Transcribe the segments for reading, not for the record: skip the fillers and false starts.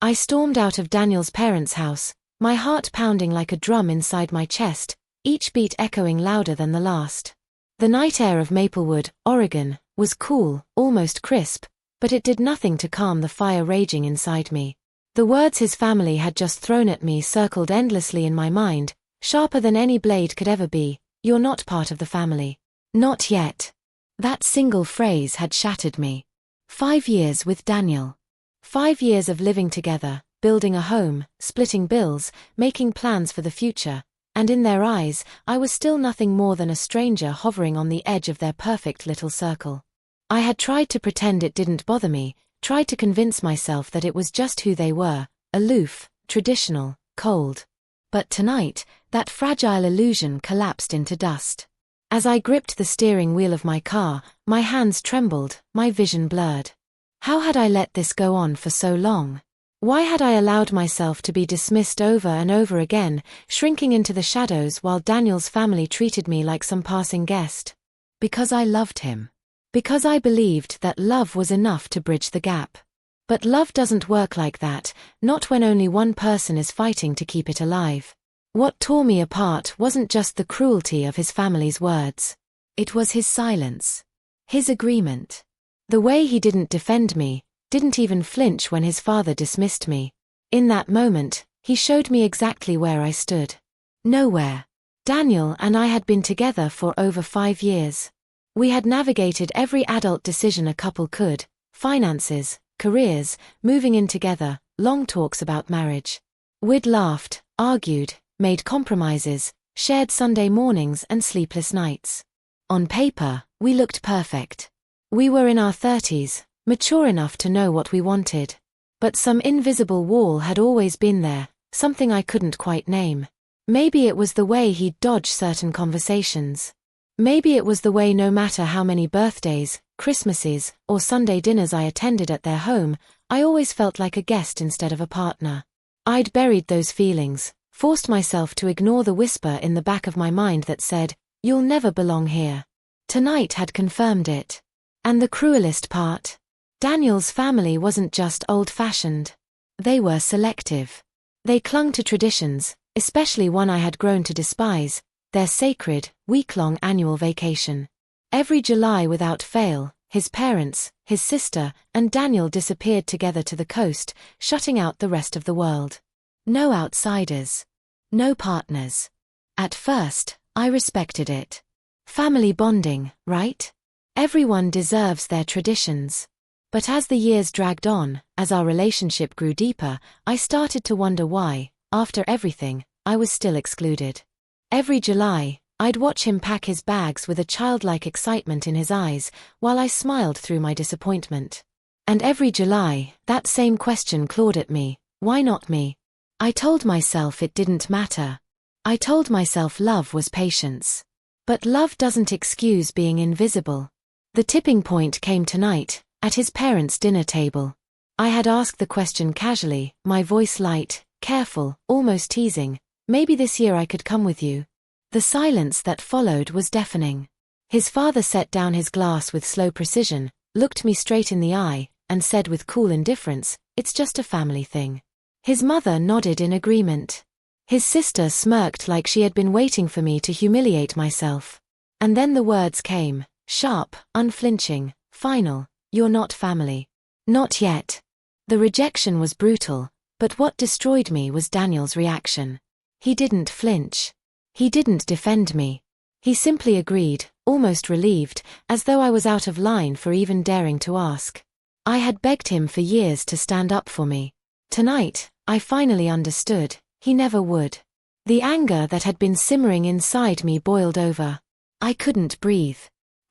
I stormed out of Daniel's parents' house, my heart pounding like a drum inside my chest, each beat echoing louder than the last. The night air of Maplewood, Oregon, was cool, almost crisp, but it did nothing to calm the fire raging inside me. The words his family had just thrown at me circled endlessly in my mind, sharper than any blade could ever be. "You're not part of the family. Not yet." That single phrase had shattered me. 5 years with Daniel. 5 years of living together, building a home, splitting bills, making plans for the future, and in their eyes, I was still nothing more than a stranger hovering on the edge of their perfect little circle. I had tried to pretend it didn't bother me, tried to convince myself that it was just who they were, aloof, traditional, cold. But tonight, that fragile illusion collapsed into dust. As I gripped the steering wheel of my car, my hands trembled, my vision blurred. How had I let this go on for so long? Why had I allowed myself to be dismissed over and over again, shrinking into the shadows while Daniel's family treated me like some passing guest? Because I loved him. Because I believed that love was enough to bridge the gap. But love doesn't work like that, not when only one person is fighting to keep it alive. What tore me apart wasn't just the cruelty of his family's words. It was his silence. His agreement. The way he didn't defend me, didn't even flinch when his father dismissed me. In that moment, he showed me exactly where I stood. Nowhere. Daniel and I had been together for over 5 years. We had navigated every adult decision a couple could: finances, careers, moving in together, long talks about marriage. We'd laughed, argued, made compromises, shared Sunday mornings and sleepless nights. On paper, we looked perfect. We were in our 30s, mature enough to know what we wanted. But some invisible wall had always been there, something I couldn't quite name. Maybe it was the way he'd dodge certain conversations. Maybe it was the way no matter how many birthdays, Christmases, or Sunday dinners I attended at their home, I always felt like a guest instead of a partner. I'd buried those feelings, forced myself to ignore the whisper in the back of my mind that said, "You'll never belong here." Tonight had confirmed it. And the cruelest part? Daniel's family wasn't just old-fashioned. They were selective. They clung to traditions, especially one I had grown to despise, their sacred, week-long annual vacation. Every July without fail, his parents, his sister, and Daniel disappeared together to the coast, shutting out the rest of the world. No outsiders. No partners. At first, I respected it. Family bonding, right? Everyone deserves their traditions. But as the years dragged on, as our relationship grew deeper, I started to wonder why, after everything, I was still excluded. Every July, I'd watch him pack his bags with a childlike excitement in his eyes, while I smiled through my disappointment. And every July, that same question clawed at me: why not me? I told myself it didn't matter. I told myself love was patience. But love doesn't excuse being invisible. The tipping point came tonight, at his parents' dinner table. I had asked the question casually, my voice light, careful, almost teasing: "Maybe this year I could come with you." The silence that followed was deafening. His father set down his glass with slow precision, looked me straight in the eye, and said with cool indifference, "It's just a family thing." His mother nodded in agreement. His sister smirked like she had been waiting for me to humiliate myself. And then the words came, sharp, unflinching, final: "You're not family. Not yet." The rejection was brutal, but what destroyed me was Daniel's reaction. He didn't flinch. He didn't defend me. He simply agreed, almost relieved, as though I was out of line for even daring to ask. I had begged him for years to stand up for me. Tonight, I finally understood. He never would. The anger that had been simmering inside me boiled over. I couldn't breathe.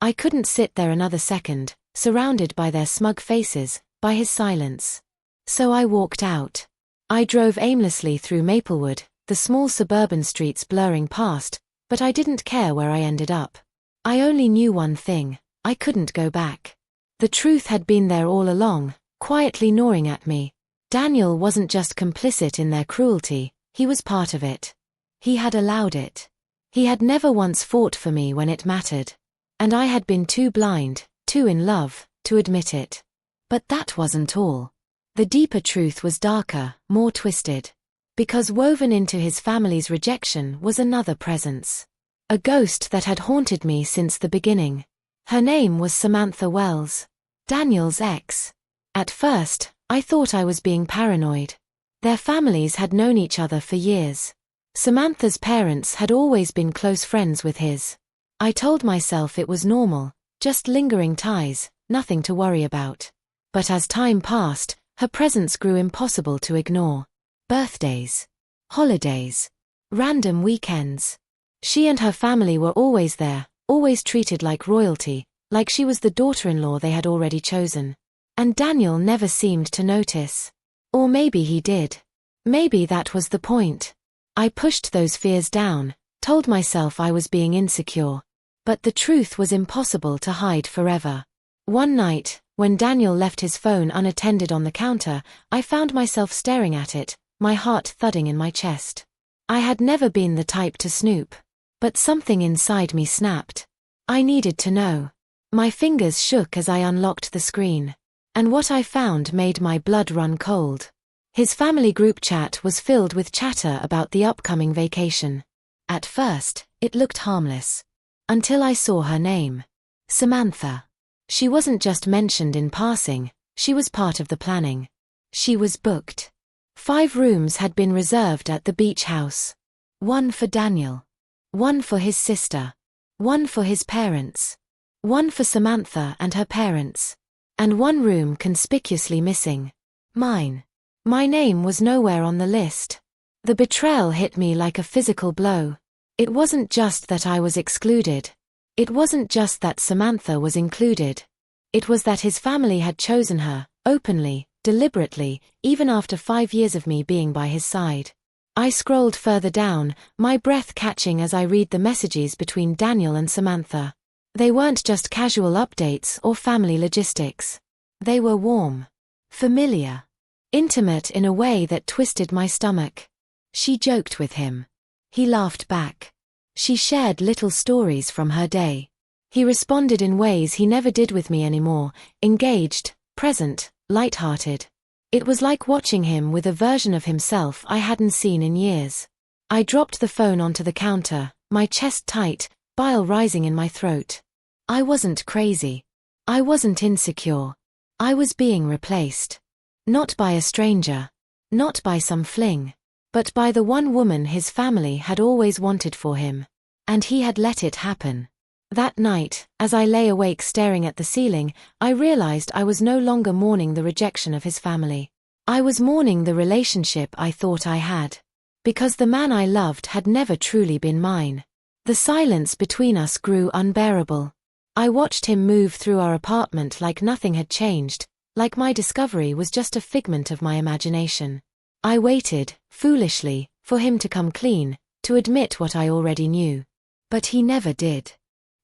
I couldn't sit there another second, surrounded by their smug faces, by his silence. So I walked out. I drove aimlessly through Maplewood, the small suburban streets blurring past, but I didn't care where I ended up. I only knew one thing: I couldn't go back. The truth had been there all along, quietly gnawing at me. Daniel wasn't just complicit in their cruelty, he was part of it. He had allowed it. He had never once fought for me when it mattered. And I had been too blind, too in love, to admit it. But that wasn't all. The deeper truth was darker, more twisted. Because woven into his family's rejection was another presence. A ghost that had haunted me since the beginning. Her name was Samantha Wells, Daniel's ex. At first, I thought I was being paranoid. Their families had known each other for years. Samantha's parents had always been close friends with his. I told myself it was normal, just lingering ties, nothing to worry about. But as time passed, her presence grew impossible to ignore. Birthdays, holidays, random weekends. She and her family were always there, always treated like royalty, like she was the daughter-in-law they had already chosen. And Daniel never seemed to notice. Or maybe he did. Maybe that was the point. I pushed those fears down, told myself I was being insecure. But the truth was impossible to hide forever. One night, when Daniel left his phone unattended on the counter, I found myself staring at it, my heart thudding in my chest. I had never been the type to snoop. But something inside me snapped. I needed to know. My fingers shook as I unlocked the screen. And what I found made my blood run cold. His family group chat was filled with chatter about the upcoming vacation. At first, it looked harmless. Until I saw her name. Samantha. She wasn't just mentioned in passing, she was part of the planning. She was booked. 5 rooms had been reserved at the beach house. 1 for Daniel. 1 for his sister. 1 for his parents. 1 for Samantha and her parents. And 1 room conspicuously missing. Mine. My name was nowhere on the list. The betrayal hit me like a physical blow. It wasn't just that I was excluded. It wasn't just that Samantha was included. It was that his family had chosen her, openly, deliberately, even after 5 years of me being by his side. I scrolled further down, my breath catching as I read the messages between Daniel and Samantha. They weren't just casual updates or family logistics. They were warm, familiar, intimate in a way that twisted my stomach. She joked with him. He laughed back. She shared little stories from her day. He responded in ways he never did with me anymore, engaged, present, light-hearted. It was like watching him with a version of himself I hadn't seen in years. I dropped the phone onto the counter, my chest tight, bile rising in my throat. I wasn't crazy. I wasn't insecure. I was being replaced. Not by a stranger. Not by some fling. But by the one woman his family had always wanted for him. And he had let it happen. That night, as I lay awake staring at the ceiling, I realized I was no longer mourning the rejection of his family. I was mourning the relationship I thought I had. Because the man I loved had never truly been mine. The silence between us grew unbearable. I watched him move through our apartment like nothing had changed, like my discovery was just a figment of my imagination. I waited, foolishly, for him to come clean, to admit what I already knew. But he never did.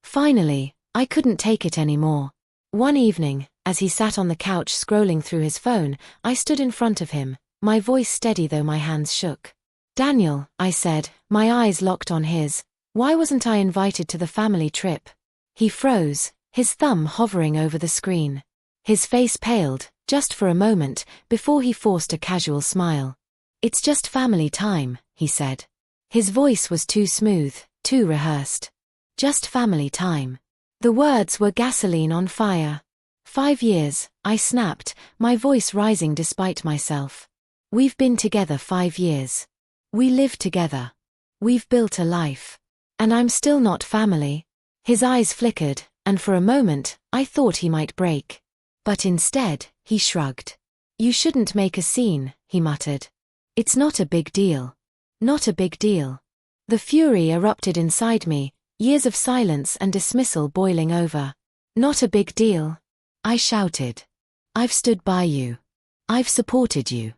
Finally, I couldn't take it anymore. One evening, as he sat on the couch scrolling through his phone, I stood in front of him, my voice steady though my hands shook. "Daniel," I said, my eyes locked on his, "why wasn't I invited to the family trip?" He froze, his thumb hovering over the screen. His face paled, just for a moment, before he forced a casual smile. "It's just family time," he said. His voice was too smooth, too rehearsed. Just family time. The words were gasoline on fire. 5 years, I snapped, my voice rising despite myself. We've been together 5 years. We live together. We've built a life. And I'm still not family. His eyes flickered, and for a moment, I thought he might break. But instead, he shrugged. "You shouldn't make a scene," he muttered. "It's not a big deal. Not a big deal." The fury erupted inside me, years of silence and dismissal boiling over. "Not a big deal," I shouted. "I've stood by you. I've supported you.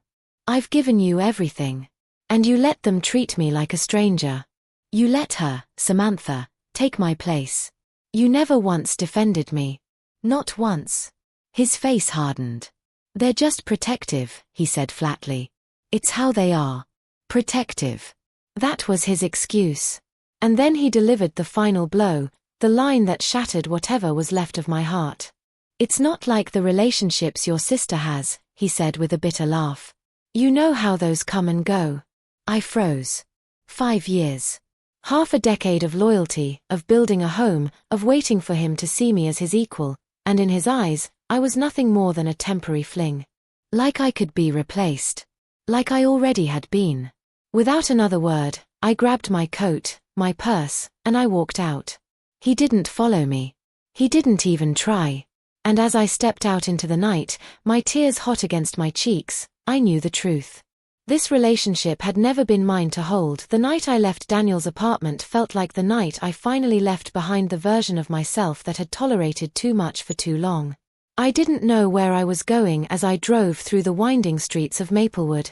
I've given you everything. And you let them treat me like a stranger. You let her, Samantha, take my place. You never once defended me. Not once." His face hardened. "They're just protective," he said flatly. "It's how they are. Protective." That was his excuse. And then he delivered the final blow, the line that shattered whatever was left of my heart. It's not like the relationships your sister has, he said with a bitter laugh. You know how those come and go. I froze. 5 years. Half a decade of loyalty, of building a home, of waiting for him to see me as his equal, and in his eyes, I was nothing more than a temporary fling. Like I could be replaced. Like I already had been. Without another word, I grabbed my coat, my purse, and I walked out. He didn't follow me. He didn't even try. And as I stepped out into the night, my tears hot against my cheeks, I knew the truth. This relationship had never been mine to hold. The night I left Daniel's apartment felt like the night I finally left behind the version of myself that had tolerated too much for too long. I didn't know where I was going as I drove through the winding streets of Maplewood.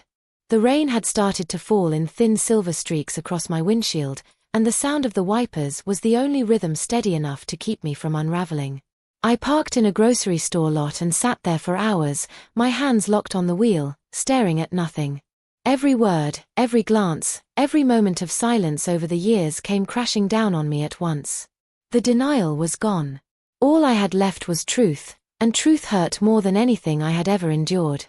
The rain had started to fall in thin silver streaks across my windshield, and the sound of the wipers was the only rhythm steady enough to keep me from unraveling. I parked in a grocery store lot and sat there for hours, my hands locked on the wheel, staring at nothing. Every word, every glance, every moment of silence over the years came crashing down on me at once. The denial was gone. All I had left was truth, and truth hurt more than anything I had ever endured.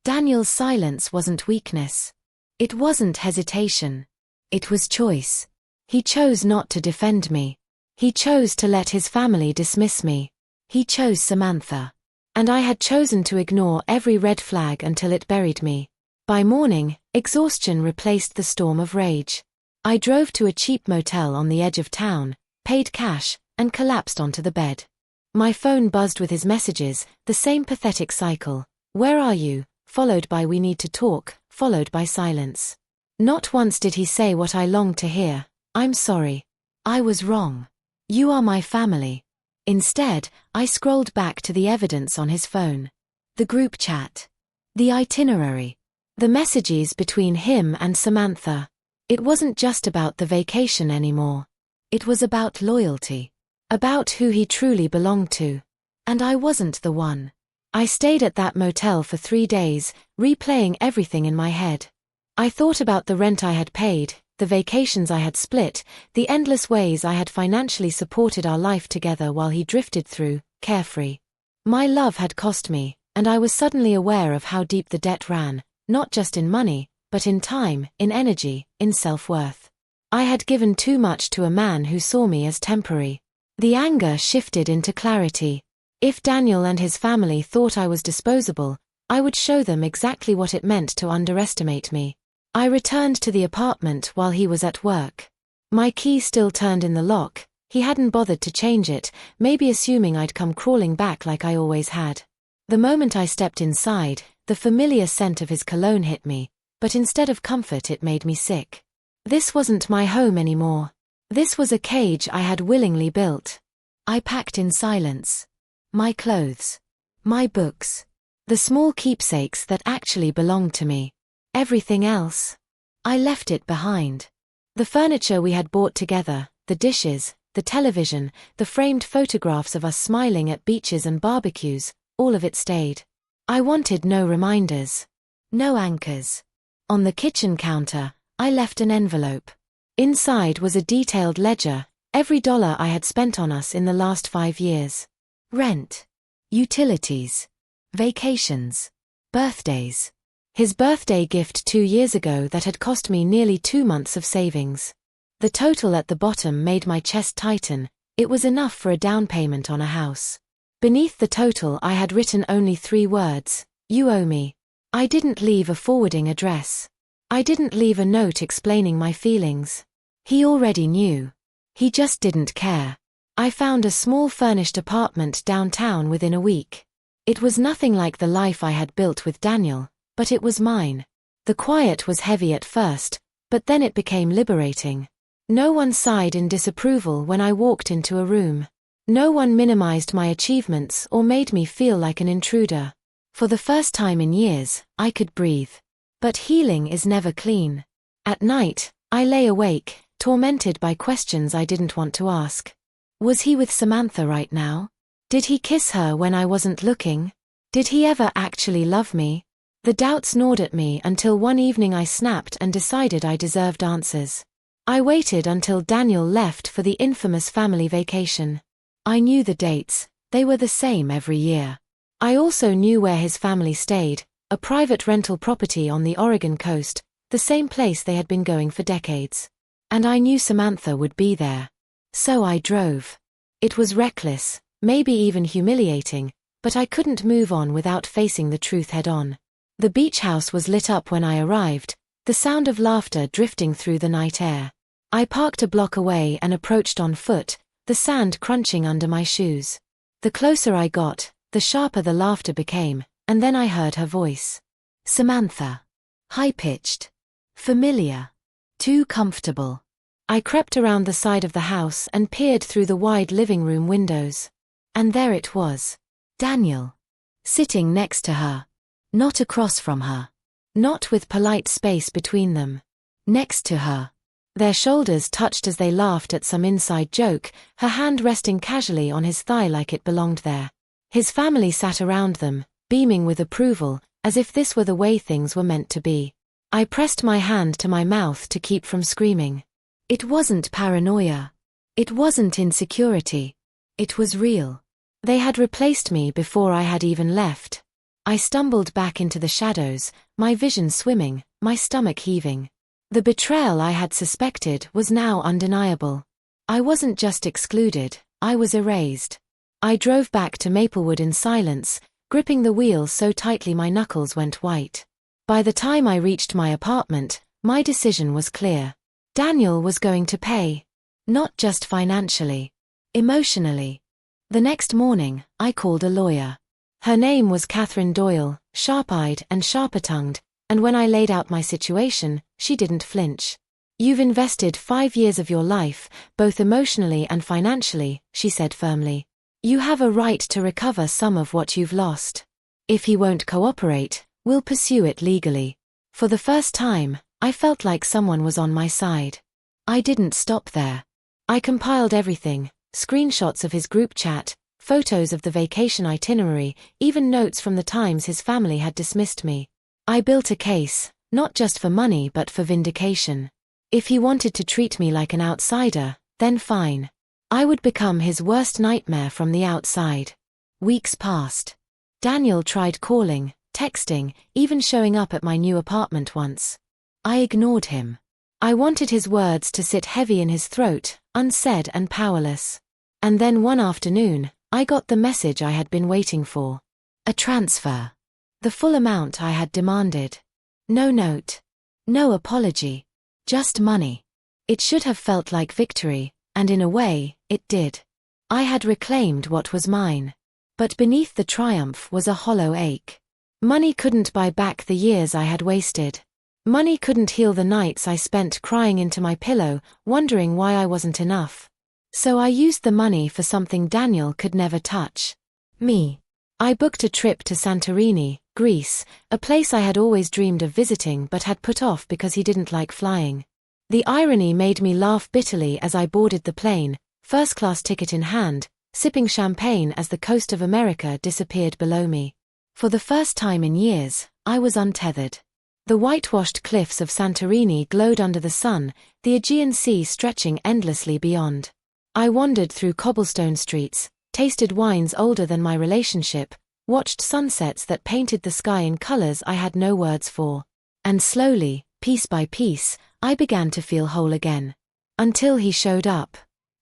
Daniel's silence wasn't weakness. It wasn't hesitation. It was choice. He chose not to defend me. He chose to let his family dismiss me. He chose Samantha. And I had chosen to ignore every red flag until it buried me. By morning, exhaustion replaced the storm of rage. I drove to a cheap motel on the edge of town, paid cash, and collapsed onto the bed. My phone buzzed with his messages, the same pathetic cycle. Where are you? Followed by we need to talk, followed by silence. Not once did he say what I longed to hear. I'm sorry. I was wrong. You are my family. Instead, I scrolled back to the evidence on his phone. The group chat. The itinerary. The messages between him and Samantha. It wasn't just about the vacation anymore. It was about loyalty. About who he truly belonged to. And I wasn't the one. I stayed at that motel for 3 days, replaying everything in my head. I thought about the rent I had paid, the vacations I had split, the endless ways I had financially supported our life together while he drifted through, carefree. My love had cost me, and I was suddenly aware of how deep the debt ran, not just in money, but in time, in energy, in self-worth. I had given too much to a man who saw me as temporary. The anger shifted into clarity. If Daniel and his family thought I was disposable, I would show them exactly what it meant to underestimate me. I returned to the apartment while he was at work. My key still turned in the lock. He hadn't bothered to change it, maybe assuming I'd come crawling back like I always had. The moment I stepped inside, the familiar scent of his cologne hit me, but instead of comfort it made me sick. This wasn't my home anymore. This was a cage I had willingly built. I packed in silence. My clothes. My books. The small keepsakes that actually belonged to me. Everything else. I left it behind. The furniture we had bought together, the dishes, the television, the framed photographs of us smiling at beaches and barbecues, all of it stayed. I wanted no reminders. No anchors. On the kitchen counter, I left an envelope. Inside was a detailed ledger, every dollar I had spent on us in the last 5 years. Rent. Utilities. Vacations. Birthdays. His birthday gift 2 years ago that had cost me nearly 2 months of savings. The total at the bottom made my chest tighten. It was enough for a down payment on a house. Beneath the total I had written only 3 words. You owe me. I didn't leave a forwarding address. I didn't leave a note explaining my feelings. He already knew. He just didn't care. I found a small furnished apartment downtown within a week. It was nothing like the life I had built with Daniel, but it was mine. The quiet was heavy at first, but then it became liberating. No one sighed in disapproval when I walked into a room. No one minimized my achievements or made me feel like an intruder. For the first time in years, I could breathe. But healing is never clean. At night, I lay awake, tormented by questions I didn't want to ask. Was he with Samantha right now? Did he kiss her when I wasn't looking? Did he ever actually love me? The doubts gnawed at me until one evening I snapped and decided I deserved answers. I waited until Daniel left for the infamous family vacation. I knew the dates, They were the same every year. I also knew where his family stayed, a private rental property on the Oregon coast, the same place they had been going for decades. And I knew Samantha would be there. So I drove. It was reckless, maybe even humiliating, but I couldn't move on without facing the truth head-on. The beach house was lit up when I arrived, the sound of laughter drifting through the night air. I parked a block away and approached on foot, the sand crunching under my shoes. The closer I got, the sharper the laughter became, and then I heard her voice. Samantha. High-pitched. Familiar. Too comfortable. I crept around the side of the house and peered through the wide living room windows. And there it was. Daniel. Sitting next to her. Not across from her. Not with polite space between them. Next to her. Their shoulders touched as they laughed at some inside joke, her hand resting casually on his thigh like it belonged there. His family sat around them, beaming with approval, as if this were the way things were meant to be. I pressed my hand to my mouth to keep from screaming. It wasn't paranoia. It wasn't insecurity. It was real. They had replaced me before I had even left. I stumbled back into the shadows, my vision swimming, my stomach heaving. The betrayal I had suspected was now undeniable. I wasn't just excluded, I was erased. I drove back to Maplewood in silence, gripping the wheel so tightly my knuckles went white. By the time I reached my apartment, my decision was clear. Daniel was going to pay. Not just financially. Emotionally. The next morning, I called a lawyer. Her name was Catherine Doyle, sharp-eyed and sharper-tongued, and when I laid out my situation, she didn't flinch. You've invested 5 years of your life, both emotionally and financially, she said firmly. You have a right to recover some of what you've lost. If he won't cooperate, we'll pursue it legally. For the first time, I felt like someone was on my side. I didn't stop there. I compiled everything, screenshots of his group chat, photos of the vacation itinerary, even notes from the times his family had dismissed me. I built a case, not just for money but for vindication. If he wanted to treat me like an outsider, then fine. I would become his worst nightmare from the outside. Weeks passed. Daniel tried calling, texting, even showing up at my new apartment once. I ignored him. I wanted his words to sit heavy in his throat, unsaid and powerless. And then one afternoon, I got the message I had been waiting for. A transfer. The full amount I had demanded. No note. No apology. Just money. It should have felt like victory, and in a way, it did. I had reclaimed what was mine. But beneath the triumph was a hollow ache. Money couldn't buy back the years I had wasted. Money couldn't heal the nights I spent crying into my pillow, wondering why I wasn't enough. So I used the money for something Daniel could never touch. Me. I booked a trip to Santorini, Greece, a place I had always dreamed of visiting but had put off because he didn't like flying. The irony made me laugh bitterly as I boarded the plane, first-class ticket in hand, sipping champagne as the coast of America disappeared below me. For the first time in years, I was untethered. The whitewashed cliffs of Santorini glowed under the sun, the Aegean Sea stretching endlessly beyond. I wandered through cobblestone streets, tasted wines older than my relationship, watched sunsets that painted the sky in colors I had no words for. And slowly, piece by piece, I began to feel whole again. Until he showed up.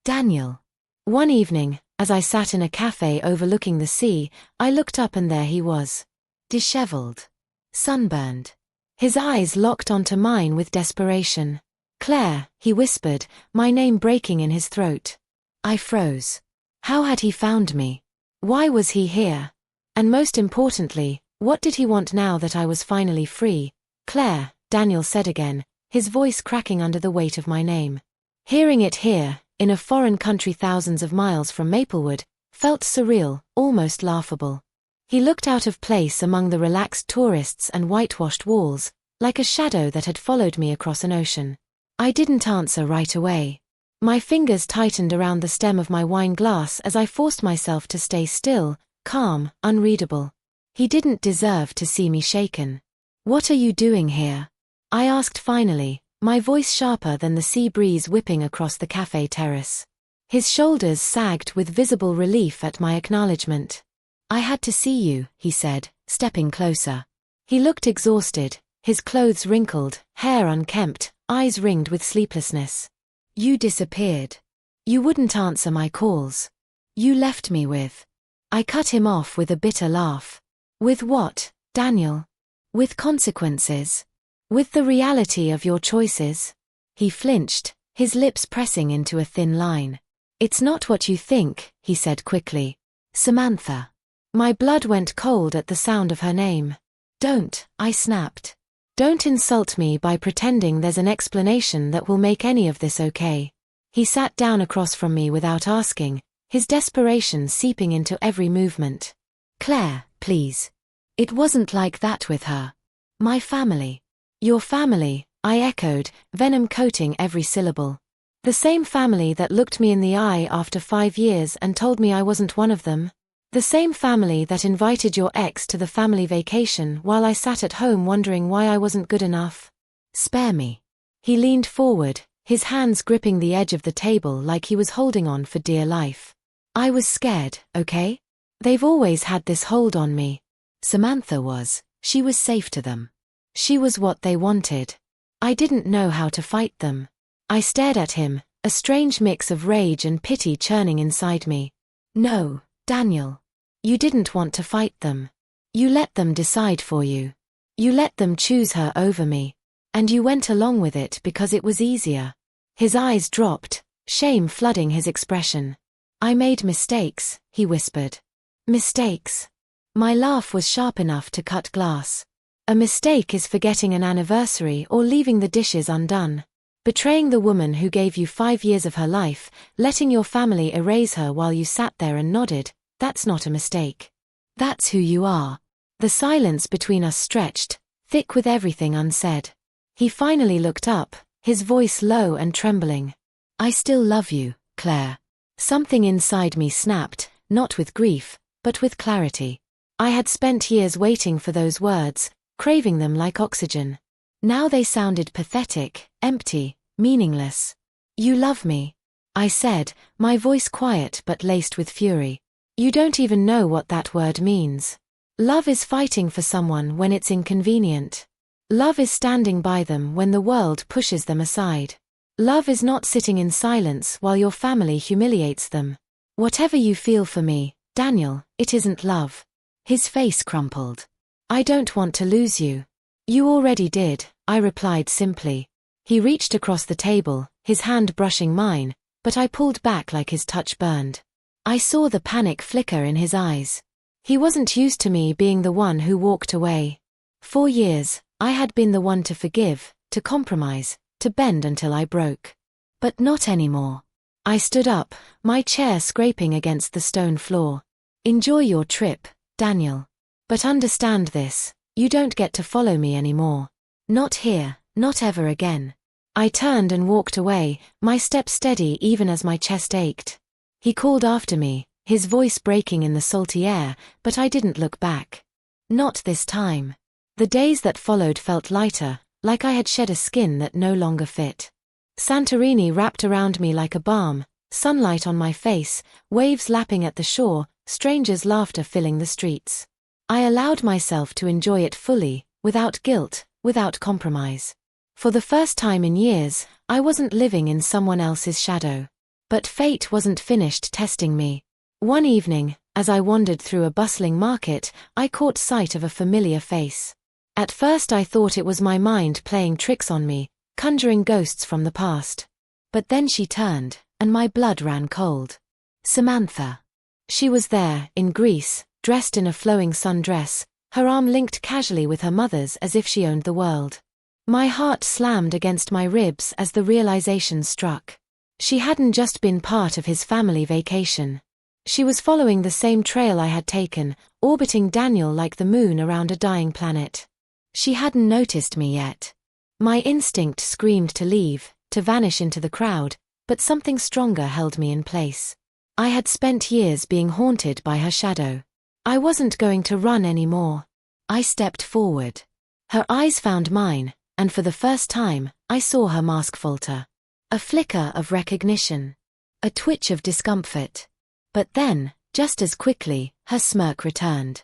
Daniel. One evening, as I sat in a cafe overlooking the sea, I looked up and there he was. Disheveled. Sunburned. His eyes locked onto mine with desperation. Claire, he whispered, my name breaking in his throat. I froze. How had he found me? Why was he here? And most importantly, what did he want now that I was finally free? Claire, Daniel said again, his voice cracking under the weight of my name. Hearing it here, in a foreign country thousands of miles from Maplewood, felt surreal, almost laughable. He looked out of place among the relaxed tourists and whitewashed walls, like a shadow that had followed me across an ocean. I didn't answer right away. My fingers tightened around the stem of my wine glass as I forced myself to stay still, calm, unreadable. He didn't deserve to see me shaken. What are you doing here? I asked finally, my voice sharper than the sea breeze whipping across the cafe terrace. His shoulders sagged with visible relief at my acknowledgement. "I had to see you," he said, stepping closer. He looked exhausted, his clothes wrinkled, hair unkempt, eyes ringed with sleeplessness. "You disappeared. You wouldn't answer my calls. You left me with—" I cut him off with a bitter laugh. "With what, Daniel? With consequences. With the reality of your choices." He flinched, his lips pressing into a thin line. "It's not what you think," he said quickly. "Samantha." My blood went cold at the sound of her name. "Don't," I snapped. "Don't insult me by pretending there's an explanation that will make any of this okay." He sat down across from me without asking, his desperation seeping into every movement. "Claire, please. It wasn't like that with her. My family." "Your family," I echoed, venom coating every syllable. "The same family that looked me in the eye after 5 years and told me I wasn't one of them? The same family that invited your ex to the family vacation while I sat at home wondering why I wasn't good enough? Spare me." He leaned forward, his hands gripping the edge of the table like he was holding on for dear life. "I was scared, okay? They've always had this hold on me. Samantha was. She was safe to them. She was what they wanted. I didn't know how to fight them." I stared at him, a strange mix of rage and pity churning inside me. "No, Daniel. You didn't want to fight them. You let them decide for you. You let them choose her over me. And you went along with it because it was easier." His eyes dropped, shame flooding his expression. "I made mistakes," he whispered. "Mistakes?" My laugh was sharp enough to cut glass. "A mistake is forgetting an anniversary or leaving the dishes undone. Betraying the woman who gave you 5 years of her life, letting your family erase her while you sat there and nodded, that's not a mistake. That's who you are." The silence between us stretched, thick with everything unsaid. He finally looked up, his voice low and trembling. "I still love you, Claire." Something inside me snapped, not with grief, but with clarity. I had spent years waiting for those words, craving them like oxygen. Now they sounded pathetic, empty, meaningless. "You love me," I said, my voice quiet but laced with fury. "You don't even know what that word means. Love is fighting for someone when it's inconvenient. Love is standing by them when the world pushes them aside. Love is not sitting in silence while your family humiliates them. Whatever you feel for me, Daniel, it isn't love." His face crumpled. "I don't want to lose you." "You already did," I replied simply. He reached across the table, his hand brushing mine, but I pulled back like his touch burned. I saw the panic flicker in his eyes. He wasn't used to me being the one who walked away. 4 years, I had been the one to forgive, to compromise, to bend until I broke. But not anymore. I stood up, my chair scraping against the stone floor. "Enjoy your trip, Daniel. But understand this, you don't get to follow me anymore. Not here, not ever again." I turned and walked away, my step steady even as my chest ached. He called after me, his voice breaking in the salty air, but I didn't look back. Not this time. The days that followed felt lighter, like I had shed a skin that no longer fit. Santorini wrapped around me like a balm, sunlight on my face, waves lapping at the shore, strangers' laughter filling the streets. I allowed myself to enjoy it fully, without guilt, without compromise. For the first time in years, I wasn't living in someone else's shadow. But fate wasn't finished testing me. One evening, as I wandered through a bustling market, I caught sight of a familiar face. At first I thought it was my mind playing tricks on me, conjuring ghosts from the past. But then she turned, and my blood ran cold. Samantha. She was there, in Greece, dressed in a flowing sundress, her arm linked casually with her mother's as if she owned the world. My heart slammed against my ribs as the realization struck. She hadn't just been part of his family vacation. She was following the same trail I had taken, orbiting Daniel like the moon around a dying planet. She hadn't noticed me yet. My instinct screamed to leave, to vanish into the crowd, but something stronger held me in place. I had spent years being haunted by her shadow. I wasn't going to run anymore. I stepped forward. Her eyes found mine, and for the first time, I saw her mask falter. A flicker of recognition. a twitch of discomfort. But then, just as quickly, her smirk returned.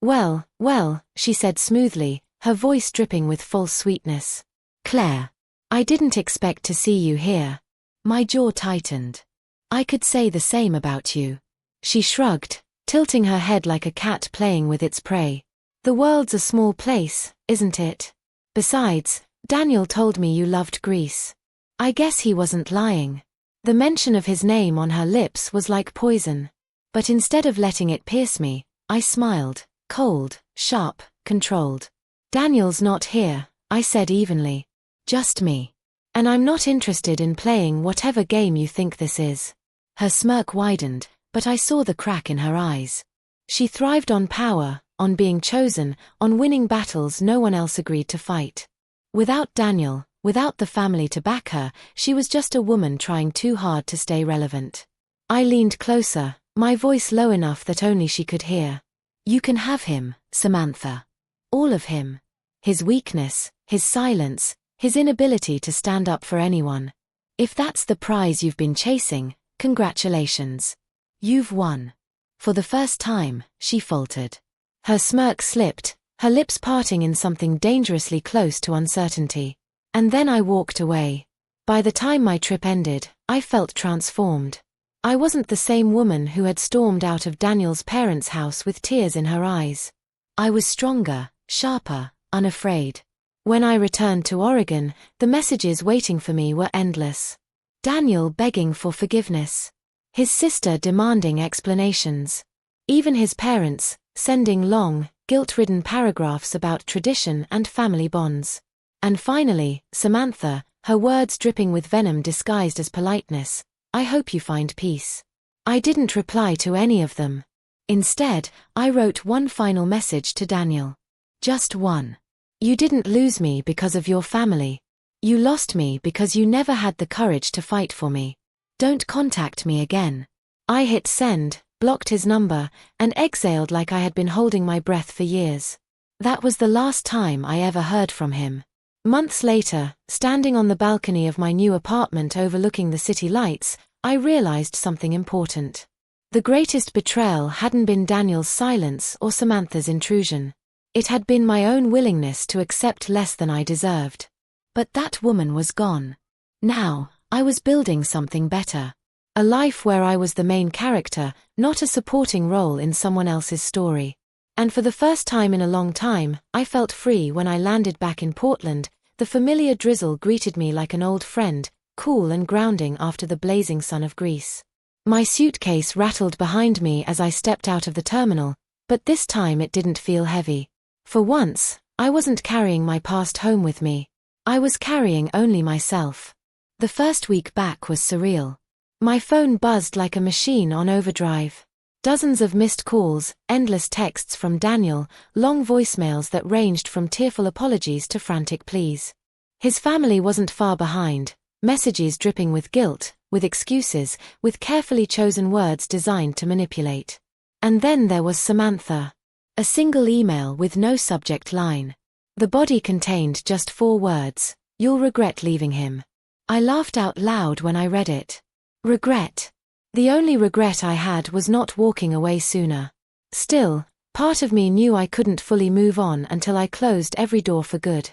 Well, well, she said smoothly, her voice dripping with false sweetness. Claire, I didn't expect to see you here. My jaw tightened. I could say the same about you. She shrugged, tilting her head like a cat playing with its prey. The world's a small place, isn't it? Besides, Daniel told me you loved Greece. I guess he wasn't lying. The mention of his name on her lips was like poison. But instead of letting it pierce me, I smiled, cold, sharp, controlled. Daniel's not here, I said evenly. Just me. And I'm not interested in playing whatever game you think this is. Her smirk widened, but I saw the crack in her eyes. She thrived on power, on being chosen, on winning battles no one else agreed to fight. Without Daniel, without the family to back her, she was just a woman trying too hard to stay relevant. I leaned closer, my voice low enough that only she could hear. You can have him, Samantha. All of him. His weakness, his silence, his inability to stand up for anyone. If that's the prize you've been chasing, congratulations. You've won. For the first time, she faltered. Her smirk slipped, her lips parting in something dangerously close to uncertainty. And then I walked away. By the time my trip ended, I felt transformed. I wasn't the same woman who had stormed out of Daniel's parents' house with tears in her eyes. I was stronger, sharper, unafraid. When I returned to Oregon, the messages waiting for me were endless. Daniel begging for forgiveness. His sister demanding explanations. Even his parents, sending long, guilt-ridden paragraphs about tradition and family bonds. And finally, Samantha, her words dripping with venom disguised as politeness. I hope you find peace. I didn't reply to any of them. Instead, I wrote one final message to Daniel. Just one. You didn't lose me because of your family. You lost me because you never had the courage to fight for me. Don't contact me again. I hit send, blocked his number, and exhaled like I had been holding my breath for years. That was the last time I ever heard from him. Months later, standing on the balcony of my new apartment overlooking the city lights, I realized something important. The greatest betrayal hadn't been Daniel's silence or Samantha's intrusion. It had been my own willingness to accept less than I deserved. But that woman was gone. Now, I was building something better. A life where I was the main character, not a supporting role in someone else's story. And for the first time in a long time, I felt free when I landed back in Portland. The familiar drizzle greeted me like an old friend, cool and grounding after the blazing sun of Greece. My suitcase rattled behind me as I stepped out of the terminal, but this time it didn't feel heavy. For once, I wasn't carrying my past home with me. I was carrying only myself. The first week back was surreal. My phone buzzed like a machine on overdrive. Dozens of missed calls, endless texts from Daniel, long voicemails that ranged from tearful apologies to frantic pleas. His family wasn't far behind, messages dripping with guilt, with excuses, with carefully chosen words designed to manipulate. And then there was Samantha. A single email with no subject line. The body contained just 4 words, "You'll regret leaving him." I laughed out loud when I read it. Regret. The only regret I had was not walking away sooner. Still, part of me knew I couldn't fully move on until I closed every door for good.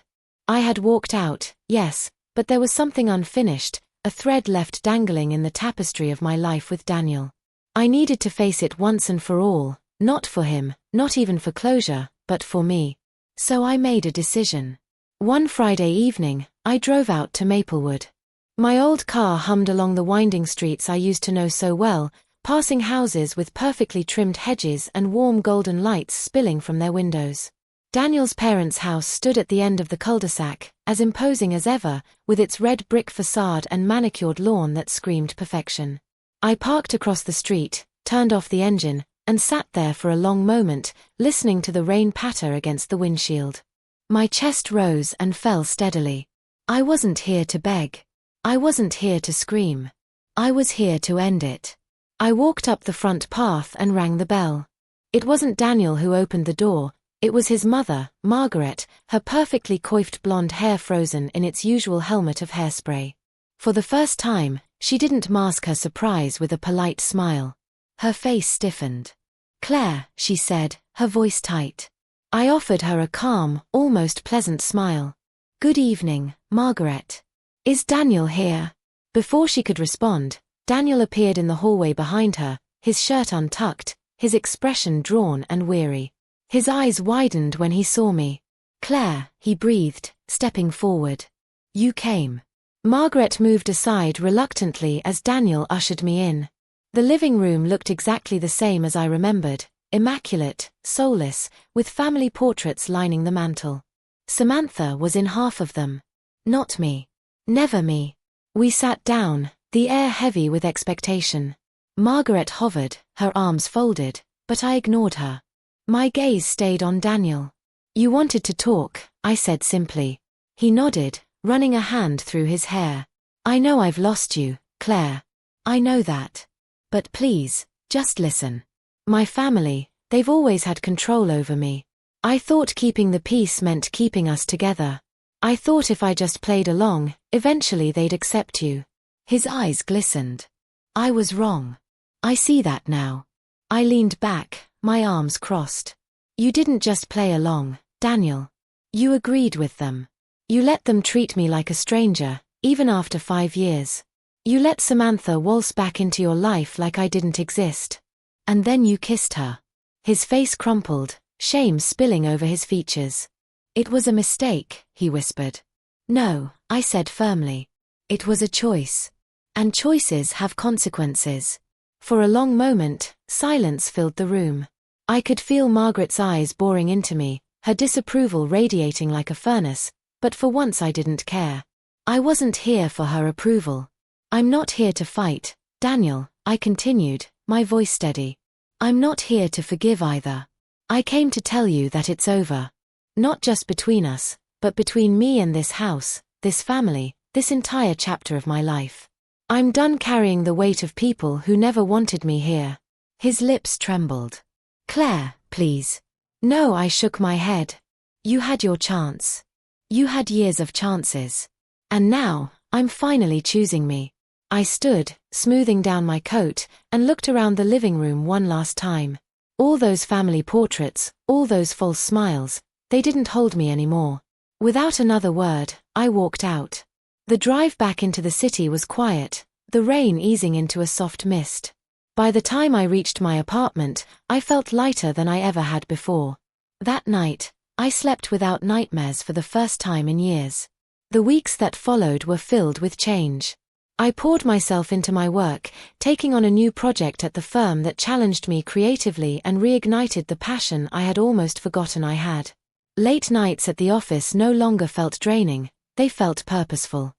I had walked out, yes, but there was something unfinished, a thread left dangling in the tapestry of my life with Daniel. I needed to face it once and for all, not for him, not even for closure, but for me. So I made a decision. One Friday evening, I drove out to Maplewood. My old car hummed along the winding streets I used to know so well, passing houses with perfectly trimmed hedges and warm golden lights spilling from their windows. Daniel's parents' house stood at the end of the cul-de-sac, as imposing as ever, with its red brick facade and manicured lawn that screamed perfection. I parked across the street, turned off the engine, and sat there for a long moment, listening to the rain patter against the windshield. My chest rose and fell steadily. I wasn't here to beg. I wasn't here to scream. I was here to end it. I walked up the front path and rang the bell. It wasn't Daniel who opened the door, it was his mother, Margaret, her perfectly coiffed blonde hair frozen in its usual helmet of hairspray. For the first time, She didn't mask her surprise with a polite smile. Her face stiffened. "Claire," she said, her voice tight. I offered her a calm, almost pleasant smile. "Good evening, Margaret. Is Daniel here?" Before she could respond, Daniel appeared in the hallway behind her, his shirt untucked, his expression drawn and weary. His eyes widened when he saw me. "Claire," he breathed, stepping forward. "You came." Margaret moved aside reluctantly as Daniel ushered me in. The living room looked exactly the same as I remembered, immaculate, soulless, with family portraits lining the mantel. Samantha was in half of them. Not me. Never me. We sat down, the air heavy with expectation. Margaret hovered, her arms folded, but I ignored her. My gaze stayed on Daniel. "You wanted to talk," I said simply. He nodded, running a hand through his hair. "I know I've lost you, Claire. I know that. But please, just listen. My family, they've always had control over me. I thought keeping the peace meant keeping us together. I thought if I just played along, eventually they'd accept you." His eyes glistened. I was wrong. I see that now. I leaned back, my arms crossed. "You didn't just play along, Daniel. You agreed with them. You let them treat me like a stranger, even after 5 years. You let Samantha waltz back into your life like I didn't exist. And then you kissed her." His face crumpled, shame spilling over his features. "It was a mistake," he whispered. "No," I said firmly. "It was a choice. And choices have consequences." For a long moment, silence filled the room. I could feel Margaret's eyes boring into me, her disapproval radiating like a furnace, but for once I didn't care. I wasn't here for her approval. "I'm not here to fight, Daniel," I continued, my voice steady. "I'm not here to forgive either. I came to tell you that it's over. Not just between us, but between me and this house, this family, this entire chapter of my life. I'm done carrying the weight of people who never wanted me here." His lips trembled. "Claire, please." "No," I shook my head. "You had your chance. You had years of chances. And now, I'm finally choosing me." I stood, smoothing down my coat, and looked around the living room one last time. All those family portraits, all those false smiles, they didn't hold me anymore. Without another word, I walked out. The drive back into the city was quiet, the rain easing into a soft mist. By the time I reached my apartment, I felt lighter than I ever had before. That night, I slept without nightmares for the first time in years. The weeks that followed were filled with change. I poured myself into my work, taking on a new project at the firm that challenged me creatively and reignited the passion I had almost forgotten I had. Late nights at the office no longer felt draining, they felt purposeful.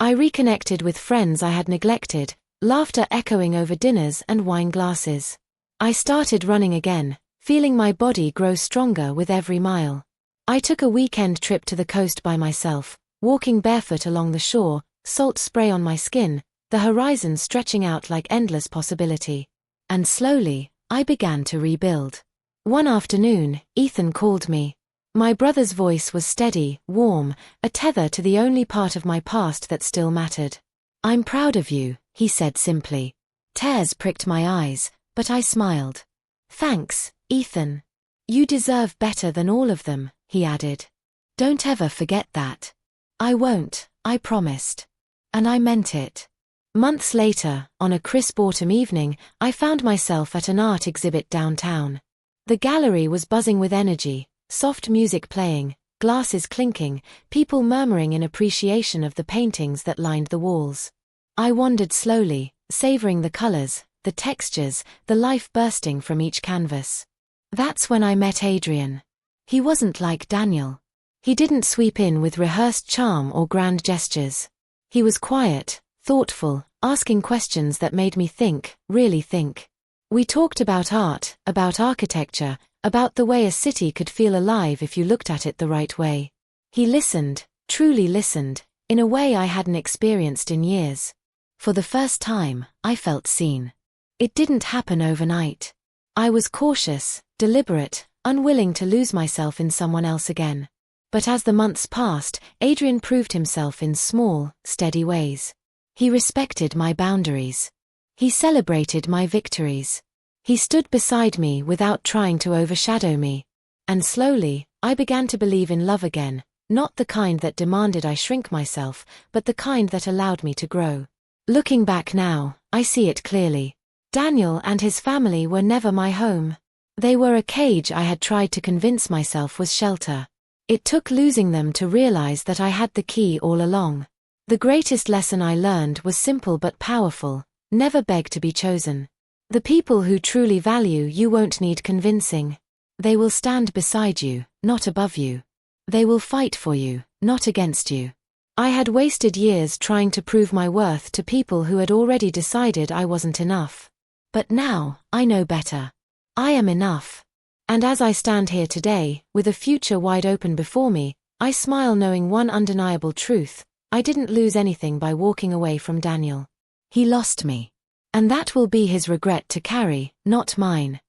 I reconnected with friends I had neglected, laughter echoing over dinners and wine glasses. I started running again, feeling my body grow stronger with every mile. I took a weekend trip to the coast by myself, walking barefoot along the shore, salt spray on my skin, the horizon stretching out like endless possibility. And slowly, I began to rebuild. One afternoon, Ethan called me. My brother's voice was steady, warm, a tether to the only part of my past that still mattered. "I'm proud of you," he said simply. Tears pricked my eyes, but I smiled. "Thanks, Ethan. You deserve better than all of them," he added. "Don't ever forget that." "I won't," I promised. And I meant it. Months later, on a crisp autumn evening, I found myself at an art exhibit downtown. The gallery was buzzing with energy, soft music playing, glasses clinking, people murmuring in appreciation of the paintings that lined the walls. I wandered slowly, savoring the colors, the textures, the life bursting from each canvas. That's when I met Adrian. He wasn't like Daniel. He didn't sweep in with rehearsed charm or grand gestures. He was quiet, thoughtful, asking questions that made me think, really think. We talked about art, about architecture, about the way a city could feel alive if you looked at it the right way. He listened, truly listened, in a way I hadn't experienced in years. For the first time, I felt seen. It didn't happen overnight. I was cautious, deliberate, unwilling to lose myself in someone else again. But as the months passed, Adrian proved himself in small, steady ways. He respected my boundaries. He celebrated my victories. He stood beside me without trying to overshadow me. And slowly, I began to believe in love again, not the kind that demanded I shrink myself, but the kind that allowed me to grow. Looking back now, I see it clearly. Daniel and his family were never my home. They were a cage I had tried to convince myself was shelter. It took losing them to realize that I had the key all along. The greatest lesson I learned was simple but powerful: never beg to be chosen. The people who truly value you won't need convincing. They will stand beside you, not above you. They will fight for you, not against you. I had wasted years trying to prove my worth to people who had already decided I wasn't enough. But now, I know better. I am enough. And as I stand here today, with a future wide open before me, I smile knowing one undeniable truth: I didn't lose anything by walking away from Daniel. He lost me. And that will be his regret to carry, not mine.